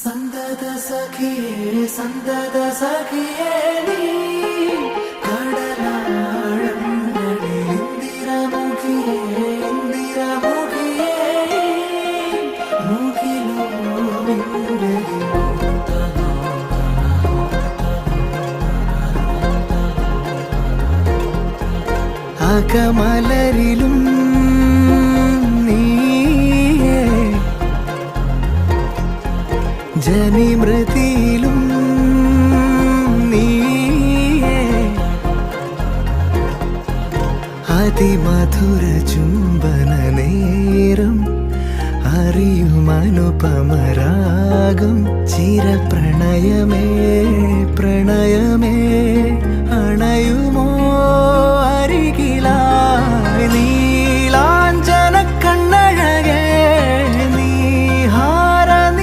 സന്തത സഖിയേ സന്തത സഖിയേ നീ കടലാഴങ്ങളിൽ ഇന്ദിരമുഖിയേ ഇന്ദിരമുഖിയേ മുഖിലോ വിരലിലോ അകമലരിലും നീയേ ജനിമൃതിയിലും നീയേ അതിമധുര ചുംബന നേരം അറിയുമനുപമരാഗം ചിരപ്രണയമേ